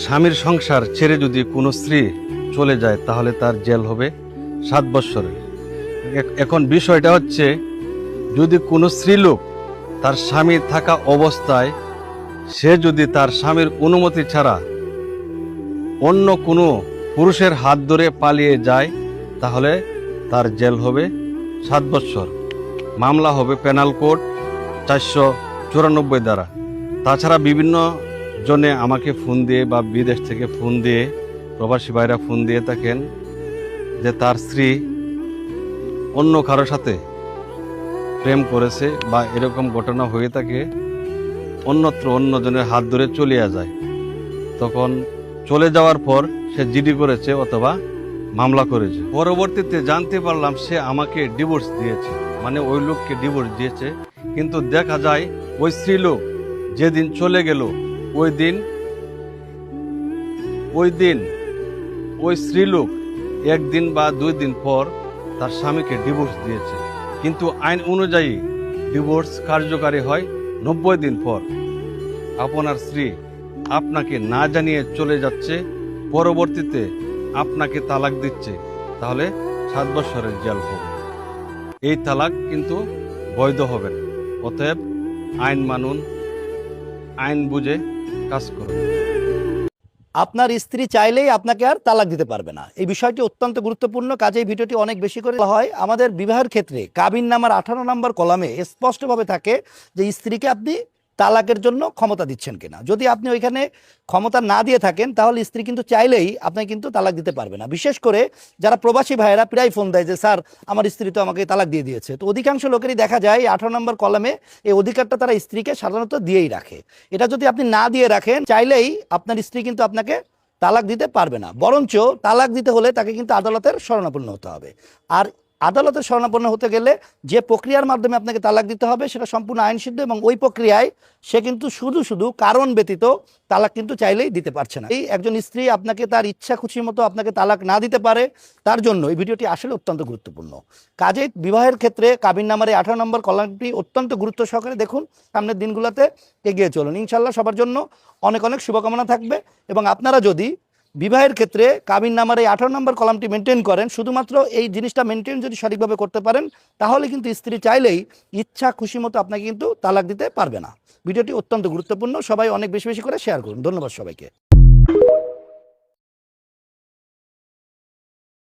স্বামীর সংসার ছেড়ে যদি কোনো স্ত্রী চলে যায় তাহলে তার জেল হবে 7 বৎসরের। এখন বিষয়টা হচ্ছে, যদি কোনো স্ত্রীলোক তার স্বামী থাকা অবস্থায় সে যদি তার স্বামীর অনুমতি ছাড়া অন্য কোনো পুরুষের হাত ধরে পালিয়ে যায় তাহলে তার জেল হবে 7 বৎসর। মামলা হবে পেনাল কোড 494 দ্বারা। তাছাড়া বিভিন্ন জনে আমাকে ফোন দিয়ে বা বিদেশ থেকে ফোন দিয়ে, প্রবাসী ভাইরা ফোন দিয়ে থাকেন যে তার স্ত্রী অন্য কারো সাথে প্রেম করেছে বা এরকম ঘটনা হয়ে থাকে, অন্যত্র অন্যজনের হাত ধরে চলিয়া যায়। তখন চলে যাওয়ার পর সে জিডি করেছে অথবা মামলা করেছে। পরবর্তীতে জানতে পারলাম সে আমাকে ডিভোর্স দিয়েছে, মানে ওই লোককে ডিভোর্স দিয়েছে। কিন্তু দেখা যায় ওই স্ত্রীলোক যেদিন চলে গেল ওই দিন ওই স্ত্রীলোক 1 দিন বা 2 দিন পর তার স্বামীকে ডিভোর্স দিয়েছে। কিন্তু আইন অনুযায়ী ডিভোর্স কার্যকারী হয় 90 দিন পর। আপনার স্ত্রী আপনাকে না জানিয়ে চলে যাচ্ছে, পরবর্তীতে আপনাকে তালাক দিচ্ছে, তাহলে 7 বছরের জেল হবে। এই তালাক কিন্তু বৈধ হবে না। অতএব আইন মানুন, আইন বুঝে কাজ করুন। আপনার স্ত্রী চাইলেই আপনাকে আর তালাক দিতে পারবে না, এই বিষয়টি অত্যন্ত গুরুত্বপূর্ণ। কাজে এই ভিডিওটি অনেক বেশি করে বলা হয়। আমাদের বিবাহের ক্ষেত্রে কাবিননামার 18 নম্বর কলামে স্পষ্টভাবে থাকে যে স্ত্রীকে আপনি তালাকের জন্য ক্ষমতা দিচ্ছেন কিনা। যদি আপনি ওইখানে ক্ষমতা না দিয়ে থাকেন তাহলে স্ত্রী কিন্তু চাইলেই আপনাকে কিন্তু তালাক দিতে পারবে না। বিশেষ করে যারা প্রবাসী ভাইয়েরা প্রায় ফোন দেয় যে স্যার আমার স্ত্রী তো আমাকে তালাক দিয়ে দিয়েছে। তো অধিকাংশ লোকেরই দেখা যায় 18 নম্বর কলামে এই অধিকারটা তারা স্ত্রীকে সাধারণত দিয়েই রাখে। এটা যদি আপনি না দিয়ে রাখেন চাইলেই আপনার স্ত্রী কিন্তু আপনাকে তালাক দিতে পারবে না। বরঞ্চ তালাক দিতে হলে তাকে কিন্তু আদালতের শরণাপন্ন হতে হবে। আর আদালতের শরণাপন্ন হতে গেলে যে প্রক্রিয়ার মাধ্যমে আপনাকে তালাক দিতে হবে সেটা সম্পূর্ণ আইনসিদ্ধ, এবং ওই প্রক্রিয়ায় সে কিন্তু শুধু কারণ ব্যতীত তালাক কিন্তু চাইলেই দিতে পারছে না। এই একজন স্ত্রী আপনাকে তার ইচ্ছা খুশি মতো আপনাকে তালাক না দিতে পারে, তার জন্য এই ভিডিওটি আসলে অত্যন্ত গুরুত্বপূর্ণ। কাজে বিবাহের ক্ষেত্রে কাবিননামার 18 নম্বর কলামটি অত্যন্ত গুরুত্ব সহকারে দেখুন। সামনের দিনগুলোতে এগিয়ে চলুন, ইনশাল্লাহ সবার জন্য অনেক অনেক শুভকামনা থাকবে। এবং আপনারা যদি বিবাহের ক্ষেত্রে কাবিননামার এই 18 নম্বর কলামটি মেনটেন করেন, শুধুমাত্র এই জিনিসটা মেনটেন যদি সঠিকভাবে করতে পারেন তাহলে কিন্তু স্ত্রী চাইলেই ইচ্ছা খুশি মতো আপনাকে কিন্তু তালাক দিতে পারবে না। ভিডিওটি অত্যন্ত গুরুত্বপূর্ণ, সবাই অনেক বেশি বেশি করে শেয়ার করুন। ধন্যবাদ সবাইকে।